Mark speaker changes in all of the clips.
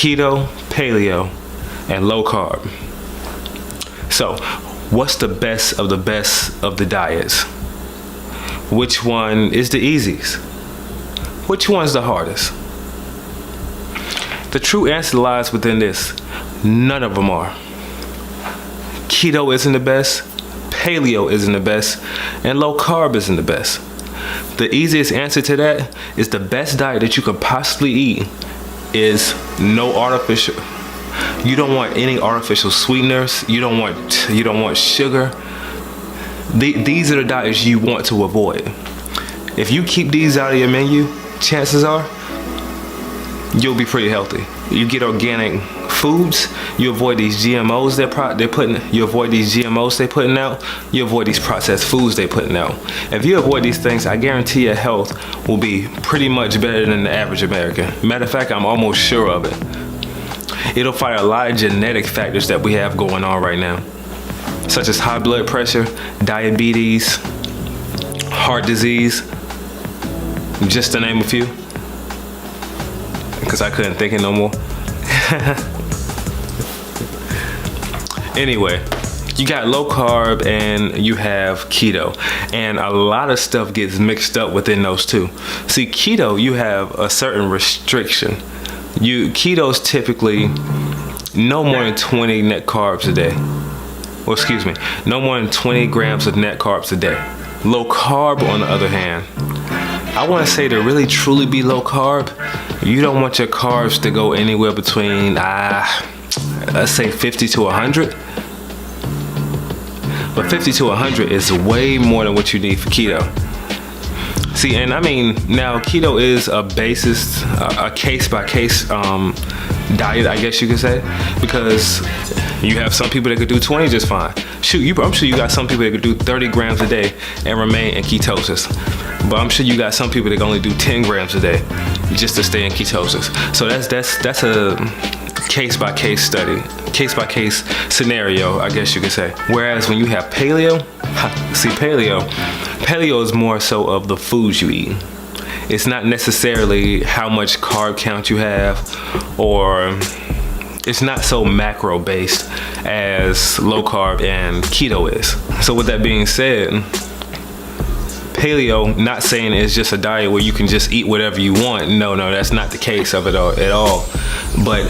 Speaker 1: keto, paleo, and low carb. So, what's the best of the diets? Which one is the easiest? Which one's the hardest? The true answer lies within this. None of them are. Keto isn't the best, paleo isn't the best, and low carb isn't the best. The easiest answer to that is the best diet that you could possibly eat is no artificial. You don't want any artificial sweeteners. You don't want sugar. These are the diets you want to avoid. If you keep these out of your menu, chances are you'll be pretty healthy. You get organic foods. You avoid these GMOs they're putting. You avoid these GMOs they're putting out. You avoid these processed foods they're putting out. If you avoid these things, I guarantee your health will be pretty much better than the average American. Matter of fact, I'm almost sure of it. It'll fight a lot of genetic factors that we have going on right now, such as high blood pressure, diabetes, heart disease, just to name a few, because I couldn't think of no more. Anyway, you got low carb and you have keto, and a lot of stuff gets mixed up within those two. See, keto, you have a certain restriction. Keto's typically no more than 20 net carbs a day. Well, excuse me, no more than 20 grams of net carbs a day. Low carb, on the other hand, I want to say to really truly be low carb, you don't want your carbs to go anywhere between, let's say 50 to 100. But 50 to 100 is way more than what you need for keto. See, and I mean, now keto is a case-by-case diet, I guess you could say, because you have some people that could do 20 just fine. Shoot, I'm sure you got some people that could do 30 grams a day and remain in ketosis. But I'm sure you got some people that can only do 10 grams a day just to stay in ketosis. So that's a case-by-case study, case-by-case scenario, I guess you could say. Whereas when you have paleo, see, paleo is more so of the foods you eat. It's not necessarily how much carb count you have, or it's not so macro based as low carb and keto is. So with that being said, paleo, not saying it's just a diet where you can just eat whatever you want. No, that's not the case of it at all. But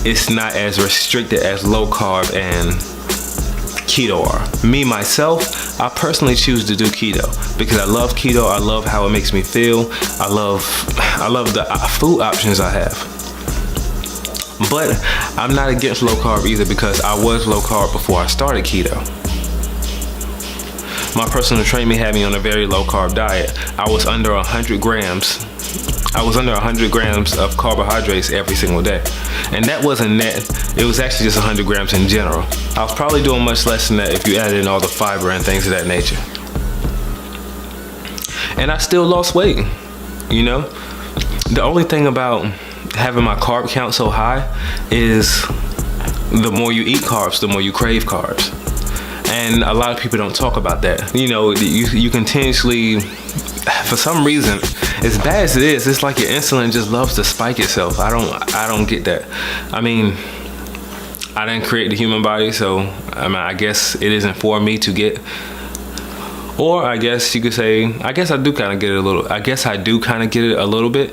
Speaker 1: it's not as restricted as low carb and keto are. Me, myself, I personally choose to do keto because I love keto. I love how it makes me feel. I love the food options I have. But I'm not against low carb either, because I was low carb before I started keto. My personal trainer had me on a very low carb diet. I was under 100 grams. I was under 100 grams of carbohydrates every single day. And that wasn't net. It was actually just 100 grams in general. I was probably doing much less than that if you added in all the fiber and things of that nature. And I still lost weight, you know? The only thing about having my carb count so high is the more you eat carbs, the more you crave carbs. And a lot of people don't talk about that. You know, you continuously, for some reason, as bad as it is, it's like your insulin just loves to spike itself. I don't get that. I mean, I didn't create the human body, so I guess it isn't for me to get. Or I guess you could say, I guess I do kind of get it a little. I guess I do kind of get it a little bit.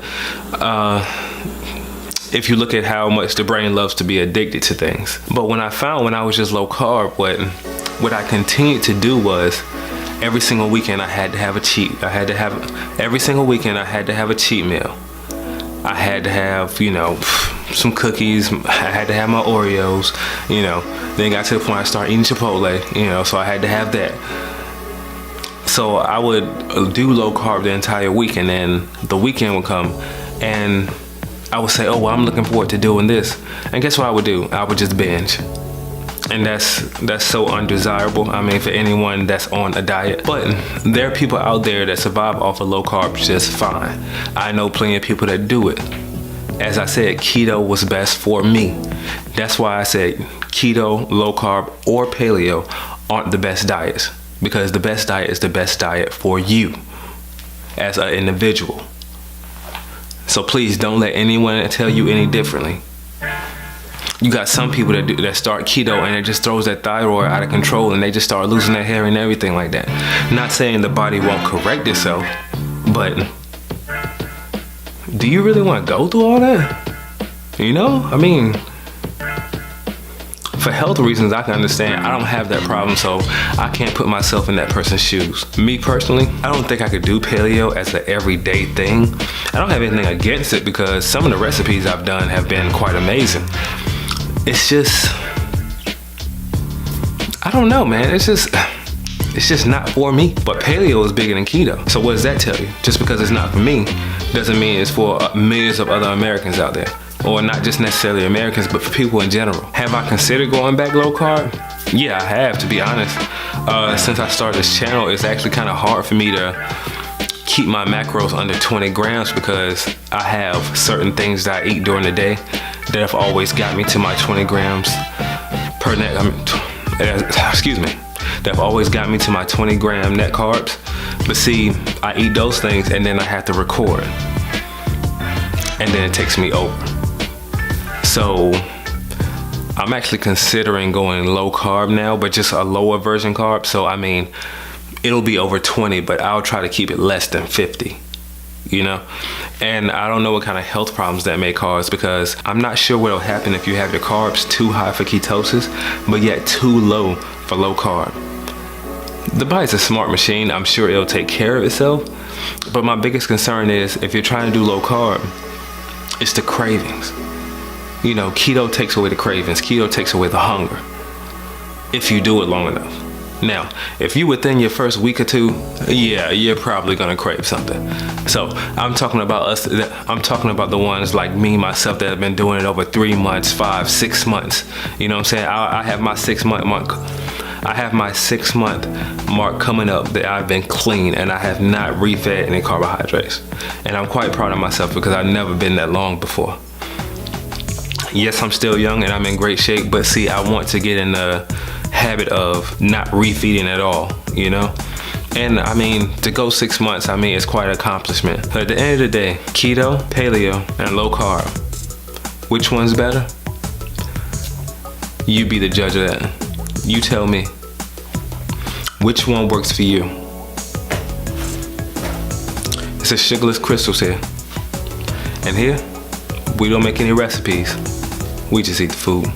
Speaker 1: If you look at how much the brain loves to be addicted to things. But when I was just low carb, what I continued to do was every single weekend I had to have a cheat. Every single weekend I had to have a cheat meal. I had to have, some cookies. I had to have my Oreos, Then it got to the point I started eating Chipotle, so I had to have that. So I would do low carb the entire week, and then the weekend would come and I would say, oh, well, I'm looking forward to doing this. And guess what I would do? I would just binge. And that's so undesirable. I mean, for anyone that's on a diet. But there are people out there that survive off of low carb just fine. I know plenty of people that do it. As I said, keto was best for me. That's why I said keto, low carb, or paleo aren't the best diets. Because the best diet is the best diet for you as an individual. So please don't let anyone tell you any differently. You got some people that start keto and it just throws that thyroid out of control and they just start losing their hair and everything like that. Not saying the body won't correct itself, but do you really want to go through all that? You know, I mean, for health reasons, I can understand. I don't have that problem, so I can't put myself in that person's shoes. Me personally, I don't think I could do paleo as an everyday thing. I don't have anything against it because some of the recipes I've done have been quite amazing. It's just, I don't know, man. It's just not for me. But paleo is bigger than keto. So what does that tell you? Just because it's not for me doesn't mean it's for millions of other Americans out there. Or not just necessarily Americans, but for people in general. Have I considered going back low carb? Yeah, I have, to be honest. Since I started this channel, it's actually kind of hard for me to keep my macros under 20 grams because I have certain things that I eat during the day that have always got me to my 20 grams per net. That have always got me to my 20 gram net carbs. But see, I eat those things and then I have to record. And then it takes me over. So I'm actually considering going low carb now, but just a lower version carb. So I mean, it'll be over 20, but I'll try to keep it less than 50, you know? And I don't know what kind of health problems that may cause because I'm not sure what'll happen if you have your carbs too high for ketosis, but yet too low for low carb. The body's a smart machine. I'm sure it'll take care of itself. But my biggest concern is if you're trying to do low carb, it's the cravings. You know, keto takes away the cravings. Keto takes away the hunger if you do it long enough. Now, if you within your first week or two, yeah, you're probably gonna crave something. So I'm talking about us. I'm talking about the ones like me, myself, that have been doing it over 3 months, 5, 6 months. You know what I'm saying? I have my 6 month mark. I have my 6 month mark coming up that I've been clean and I have not refed any carbohydrates. And I'm quite proud of myself because I've never been that long before. Yes, I'm still young and I'm in great shape, but see, I want to get in the habit of not refeeding at all, you know? And I mean, to go 6 months, I mean, it's quite an accomplishment. But at the end of the day, keto, paleo, and low carb, which one's better? You be the judge of that. You tell me, which one works for you? It's a Sugarless Crystals here. And here, we don't make any recipes. We just eat the food.